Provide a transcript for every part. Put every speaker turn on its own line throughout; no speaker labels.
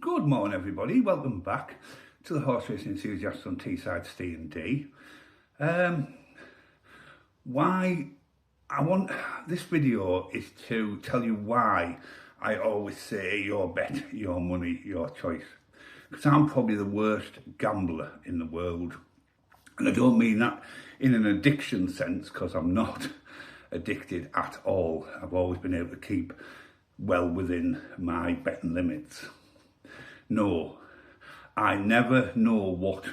Good morning, everybody. Welcome back to the horse racing enthusiasts on Teesside Ste&Dee. Why I want this video is to tell you why I always say your bet, your money, your choice. Because I'm probably the worst gambler in the world. And I don't mean that in an addiction sense, because I'm not addicted at all. I've always been able to keep well within my betting limits. No, I never know what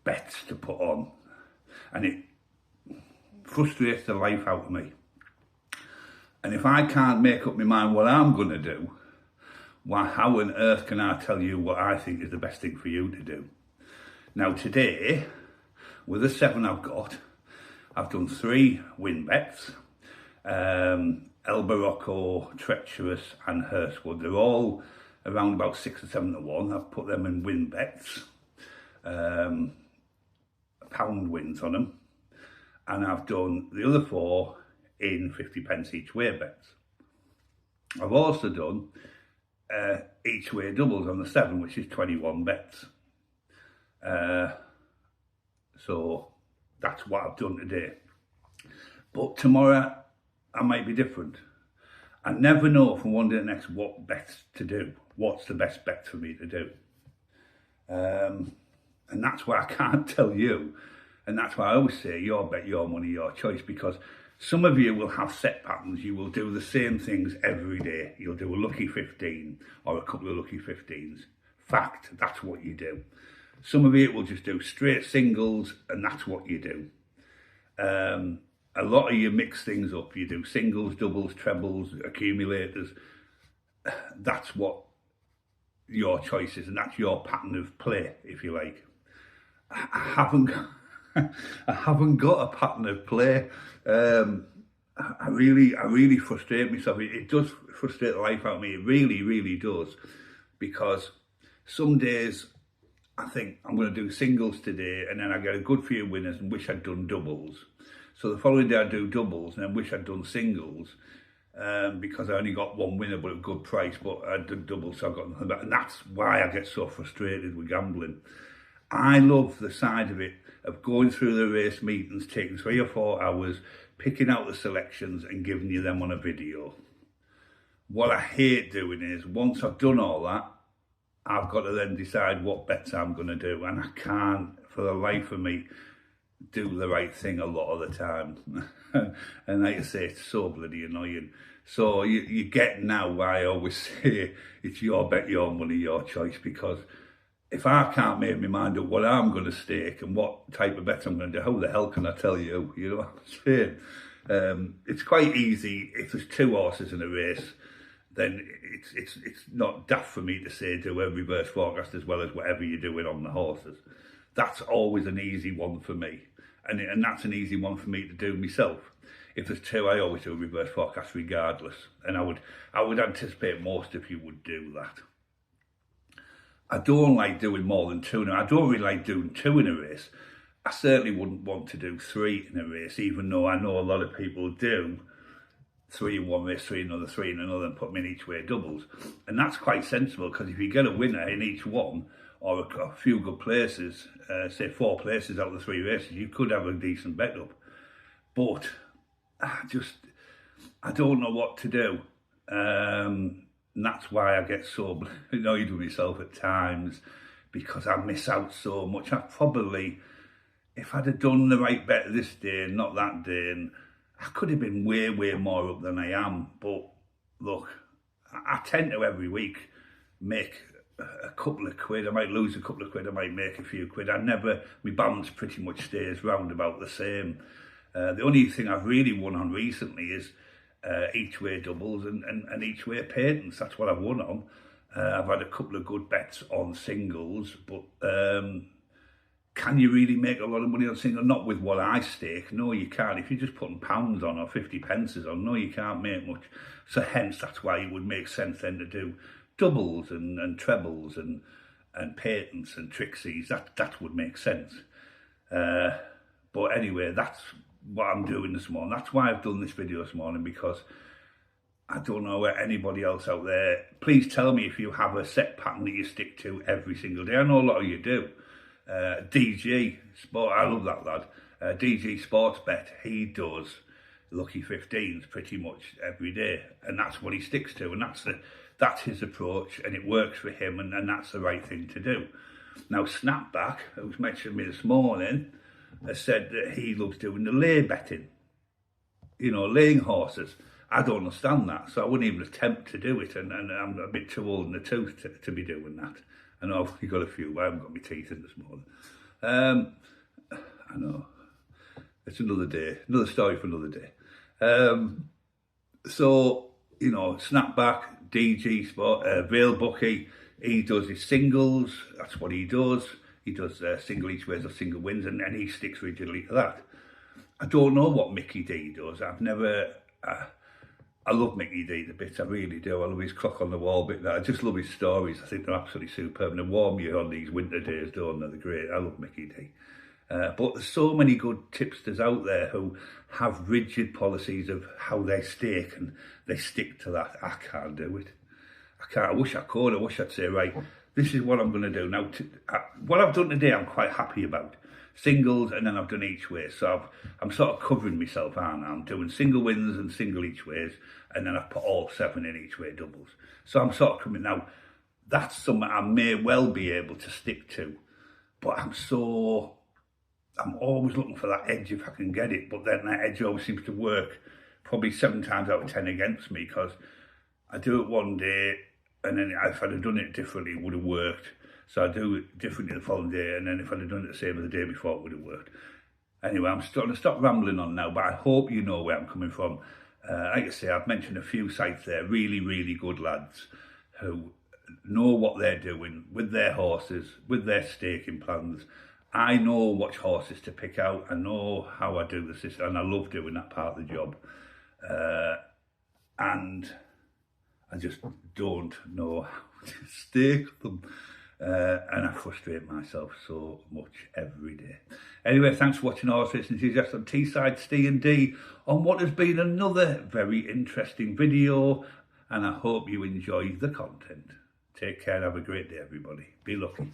bets to put on, and it frustrates the life out of me. And if I can't make up my mind what I'm going to do, how on earth can I tell you what I think is the best thing for you to do? Now today, with the 7 I've got, I've done 3 win bets. El Barocco, Treacherous and Hurstwood. They're all around about 6 or 7 to 1. I've put them in win bets, pound wins on them, and I've done the other 4 in 50p each way bets. I've also done each way doubles on the 7, which is 21 bets. So that's what I've done today. But tomorrow I might be different. I never know from one day to the next what bets to do. What's the best bet for me to do? And that's why I can't tell you. And that's why I always say your bet, your money, your choice. Because some of you will have set patterns. You will do the same things every day. You'll do a lucky 15 or a couple of lucky 15s. Fact, that's what you do. Some of you will just do straight singles, and that's what you do. A lot of you mix things up. You do singles, doubles, trebles, accumulators. That's what your choice is, and that's your pattern of play, if you like. I haven't got a pattern of play. I really frustrate myself. It does frustrate the life out of me. It really, really does, because some days I think I'm going to do singles today, and then I get a good few winners and wish I'd done doubles. So the following day I do doubles and then wish I'd done singles, because I only got 1 winner but a good price, but I did doubles, so I got nothing back. And that's why I get so frustrated with gambling. I love the side of it, of going through the race meetings, taking 3 or 4 hours, picking out the selections and giving you them on a video. What I hate doing is, once I've done all that, I've got to then decide what bets I'm going to do, and I can't, for the life of me, do the right thing a lot of the time. And like I say, it's so bloody annoying. So you get now why I always say it's your bet, your money, your choice, because if I can't make my mind up what I'm going to stake and what type of bet I'm going to do, how the hell can I tell you? You know what I'm saying? It's quite easy. If there's 2 horses in a race, then it's not daft for me to say do a reverse forecast as well as whatever you're doing on the horses. That's always an easy one for me. And that's an easy one for me to do myself. If there's 2, I always do a reverse forecast regardless. And I would anticipate most of you would do that. I don't like doing more than 2 now. I don't really like doing 2 in a race. I certainly wouldn't want to do 3 in a race, even though I know a lot of people do 3 in one race, 3 in another, 3 in another, and put them in each way doubles. And that's quite sensible, because if you get a winner in each one, or a few good places, say 4 places out of the 3 races, you could have a decent bet up. But I don't know what to do. And that's why I get so annoyed with myself at times, because I miss out so much. I probably, if I'd have done the right bet this day and not that day, and I could have been way, way more up than I am. But look, I tend to every week make a couple of quid. I might lose a couple of quid, I might make a few quid. My balance pretty much stays round about the same. The only thing I've really won on recently is each way doubles and each way patents. That's what I've won on. I've had a couple of good bets on singles, but can you really make a lot of money on singles? Not with what I stake. No, you can't. If you're just putting pounds on or 50p on, no, you can't make much. So hence, that's why it would make sense then to do doubles and trebles and patents and trixies. That would make sense. But anyway, that's what I'm doing this morning. That's why I've done this video this morning, because I don't know where anybody else out there. Please tell me if you have a set pattern that you stick to every single day. I know a lot of you do. DG Sport, I love that lad. DG Sports Bet, he does Lucky 15s pretty much every day, and that's what he sticks to, and that's his approach, and it works for him, and that's the right thing to do. Now, Snapback, who's mentioned me this morning, has said that he loves doing the lay betting. You know, laying horses. I don't understand that, so I wouldn't even attempt to do it, and I'm a bit too old in the tooth to be doing that. I know I've only got a few, I haven't got my teeth in this morning. I know. It's another day, another story for another day. So, you know, Snapback, DG Sport, Vale Bucky, he does his singles, that's what he does. He does single each ways or single wins, and he sticks rigidly to that. I don't know what Mickey D does. I've never... I love Mickey D the bit, I really do. I love his clock on the wall bit. I just love his stories. I think they're absolutely superb, and they warm you on these winter days, don't they? They're great. I love Mickey D. But there's so many good tipsters out there who have rigid policies of how they stake, and they stick to that. I can't do it. I can't. I wish I could. I wish I'd say, right, this is what I'm going to do. Now, what I've done today, I'm quite happy about. Singles, and then I've done each way. So I'm sort of covering myself, aren't I? I'm doing single wins and single each ways, and then I've put all 7 in each way doubles. So I'm sort of coming now. That's something I may well be able to stick to, but I'm always looking for that edge if I can get it. But then that edge always seems to work probably 7 times out of 10 against me, because I do it one day, and then if I'd have done it differently, it would have worked. So I do it differently the following day, and then if I'd have done it the same as the day before, it would have worked. Anyway, I'm going to stop rambling on now, but I hope you know where I'm coming from. Like I say, I've mentioned a few sites there, really, really good lads who know what they're doing with their horses, with their staking plans. I know which horses to pick out. I know how I do the system, and I love doing that part of the job. And I just don't know how to stake them. And I frustrate myself so much every day. Anyway, thanks for watching Horse Racing Enthusiasts on Teesside Ste&Dee on what has been another very interesting video, and I hope you enjoy the content. Take care and have a great day, everybody. Be lucky.